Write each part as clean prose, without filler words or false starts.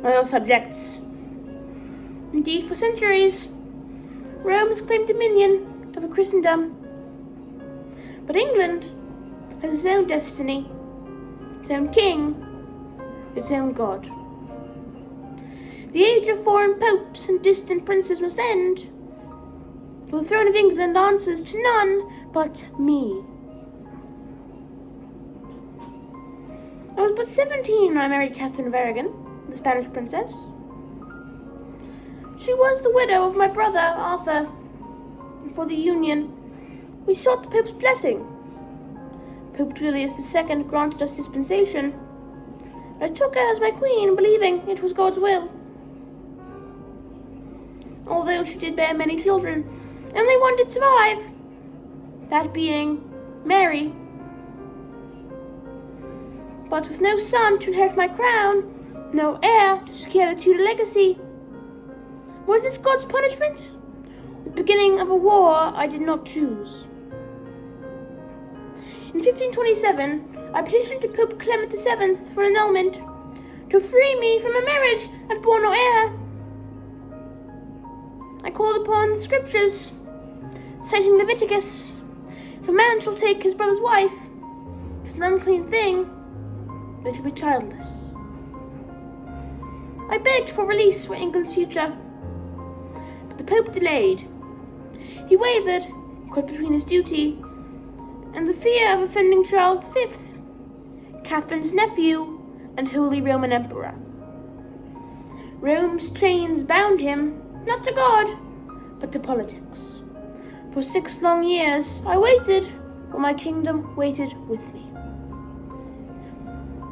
loyal subjects. Indeed, for centuries, Rome has claimed dominion over Christendom. But England has its own destiny, its own king, its own God. The age of foreign popes and distant princes must end, for the throne of England answers to none but me. I was but 17 when I married Catherine of Aragon, the Spanish princess. She was the widow of my brother Arthur, and for the union we sought the Pope's blessing. Pope Julius II granted us dispensation. I took her as my queen, believing it was God's will. Although she did bear many children, only one did survive, that being Mary. But with no son to inherit my crown, no heir to secure the Tudor legacy, was this God's punishment? The beginning of a war I did not choose. In 1527, I petitioned to Pope Clement VII for annulment, to free me from a marriage that bore no heir. I called upon the scriptures, citing Leviticus, if a man shall take his brother's wife, it is an unclean thing, they shall be childless. I begged for release for England's future, but the Pope delayed. He wavered, caught between his duty and the fear of offending Charles V, Catherine's nephew and Holy Roman Emperor. Rome's chains bound him, not to God, but to politics. For 6 long years I waited, while my kingdom waited with me.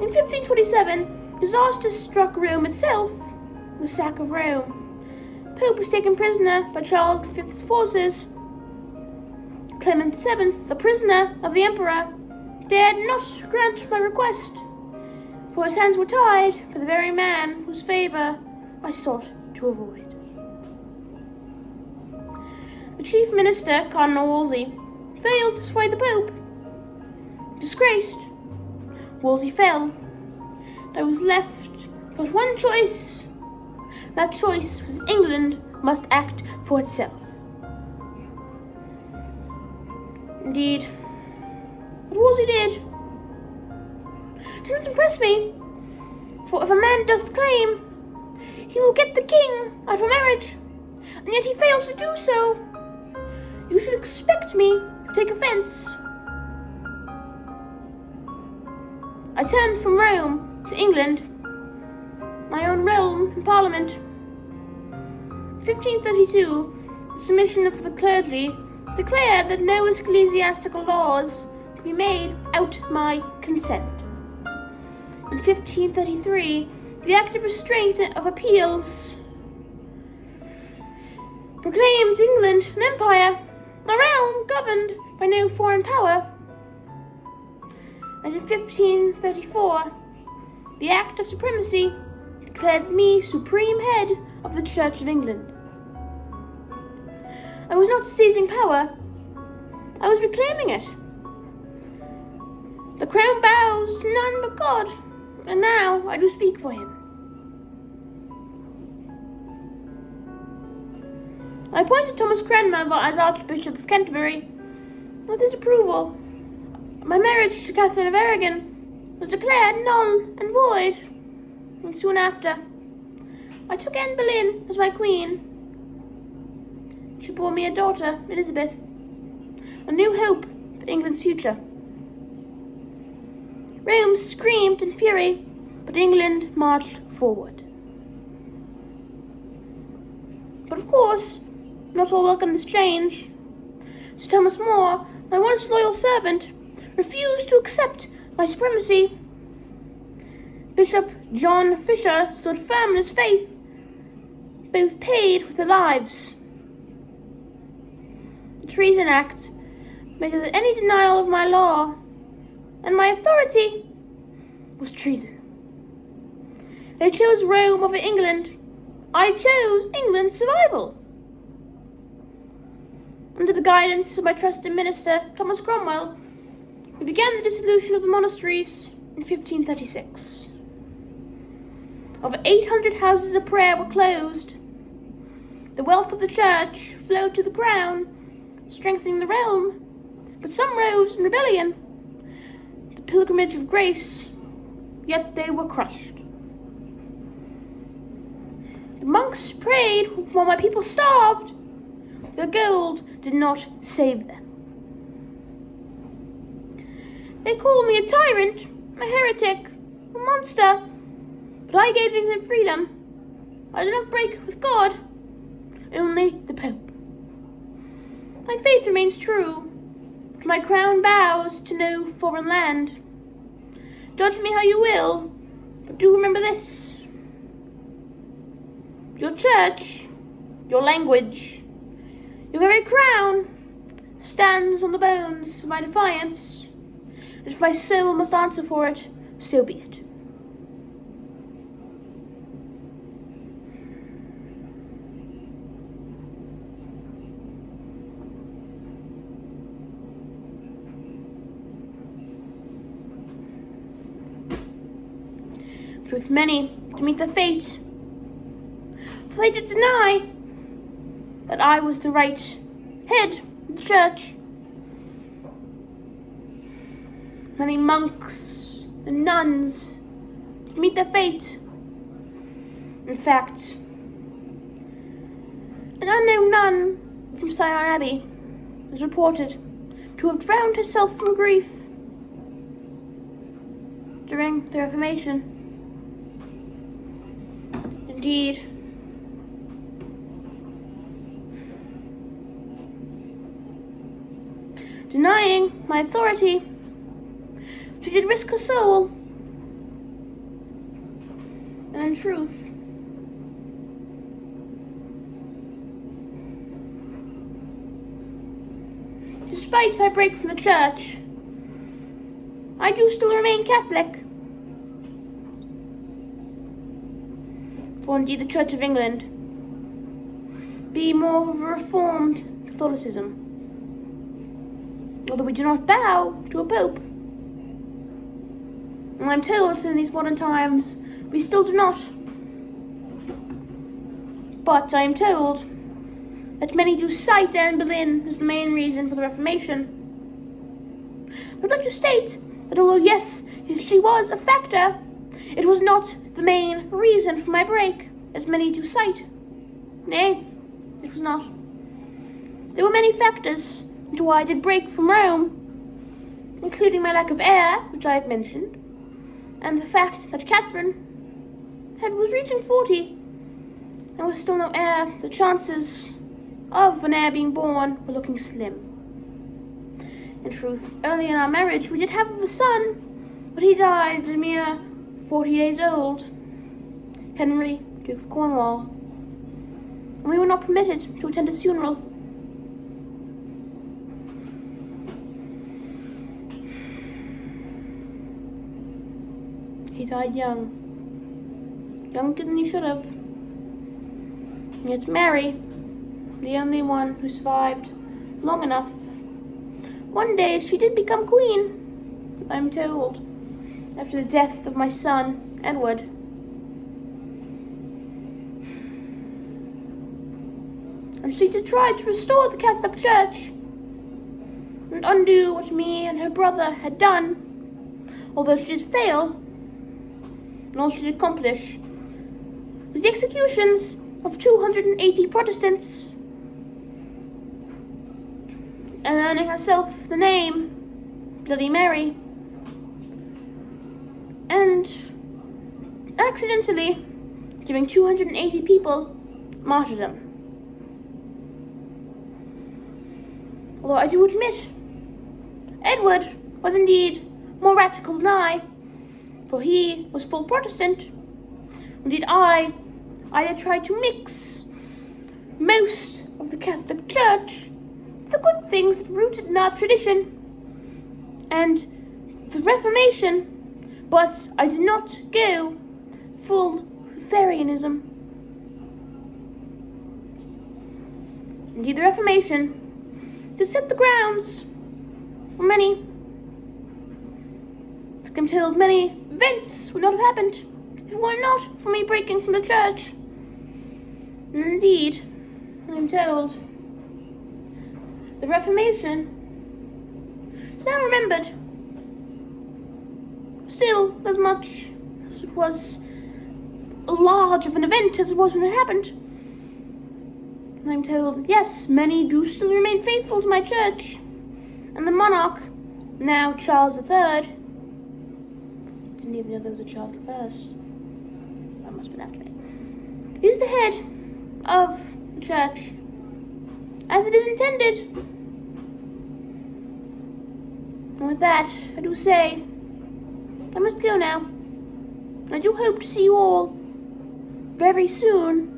In 1527, disaster struck Rome itself, the sack of Rome. Pope was taken prisoner by Charles V's forces. Clement VII, the prisoner of the emperor, dared not grant my request, for his hands were tied by the very man whose favour I sought to avoid. The chief minister, Cardinal Wolsey, failed to sway the Pope. Disgraced, Wolsey fell. I was left with one choice. That choice was that England must act for itself. Indeed, what Wolsey did did not impress me, for if a man does claim, he will get the king out of marriage, and yet he fails to do so. You should expect me to take offence. I turned from Rome to England, my own realm and parliament. In 1532, the Submission of the Clergy declared that no ecclesiastical laws could be made without my consent. In 1533, the Act of Restraint of Appeals proclaimed England an empire, a realm governed by no foreign power. And in 1534, the Act of Supremacy declared me supreme head of the Church of England. I was not seizing power, I was reclaiming it. The crown bows to none but God, and now I do speak for him. I appointed Thomas Cranmer as Archbishop of Canterbury. With his approval, my marriage to Catherine of Aragon was declared null and void, and soon after, I took Anne Boleyn as my queen. She bore me a daughter, Elizabeth, a new hope for England's future. Rome screamed in fury, but England marched forward. But of course, not all welcomed this change. Sir Thomas More, my once loyal servant, refused to accept my supremacy. Bishop John Fisher stood firm in his faith, both paid with their lives. The Treason Act made it that any denial of my law and my authority was treason. They chose Rome over England. I chose England's survival. Under the guidance of my trusted minister, Thomas Cromwell, we began the dissolution of the monasteries in 1536. Over 800 houses of prayer were closed. The wealth of the church flowed to the crown, strengthening the realm. But some rose in rebellion, the pilgrimage of grace, yet they were crushed. The monks prayed while my people starved. Their gold did not save them. They called me a tyrant, a heretic, a monster, but I gave them freedom. I did not break with God, only the Pope. My faith remains true, but my crown bows to no foreign land. Judge me how you will, but do remember this. Your church, your language, your very crown stands on the bones of my defiance. And if my soul must answer for it, so be it. With many to meet the fate, for they did deny that I was the right head of the church. Many monks and nuns to meet their fate. In fact, an unknown nun from Sinai Abbey is reported to have drowned herself from grief during the Reformation. Indeed, denying my authority, she did risk her soul. And in truth, despite my break from the church, I do still remain Catholic. For indeed the Church of England be more of a reformed Catholicism, although we do not bow to a pope. And I'm told in these modern times we still do not. But I am told that many do cite Anne Boleyn as the main reason for the Reformation. But I'd like to state that although yes, she was a factor, it was not the main reason for my break, as many do cite. Nay, it was not. There were many factors into why I did break from Rome, including my lack of heir, which I have mentioned, and the fact that Catherine was reaching 40, and was still no heir. The chances of an heir being born were looking slim. In truth, early in our marriage, we did have a son, but he died a mere 40 days old, Henry, Duke of Cornwall, and we were not permitted to attend his funeral. He died young, younger than he should have. And yet Mary, the only one who survived long enough, one day she did become queen, I'm told, after the death of my son, Edward. And she did try to restore the Catholic Church and undo what me and her brother had done, although she did fail, and all she did accomplish was the executions of 280 Protestants, and earning herself the name Bloody Mary, and accidentally giving 280 people martyrdom. Although I do admit, Edward was indeed more radical than I, for he was full Protestant. Indeed, I had tried to mix most of the Catholic Church, the good things rooted in our tradition, and the Reformation, but I did not go full Lutheranism. Indeed, the Reformation did set the grounds for many. I'm told many events would not have happened if it were not for me breaking from the church. And indeed, I am told, the Reformation is now remembered still as much as it was large of an event as it was when it happened. And I'm told that yes, many do still remain faithful to my church, and the monarch, now Charles III, didn't even know there was a Charles I. That must have been after me, is the head of the church, as it is intended. And with that, I do say, I must go now. I do hope to see you all very soon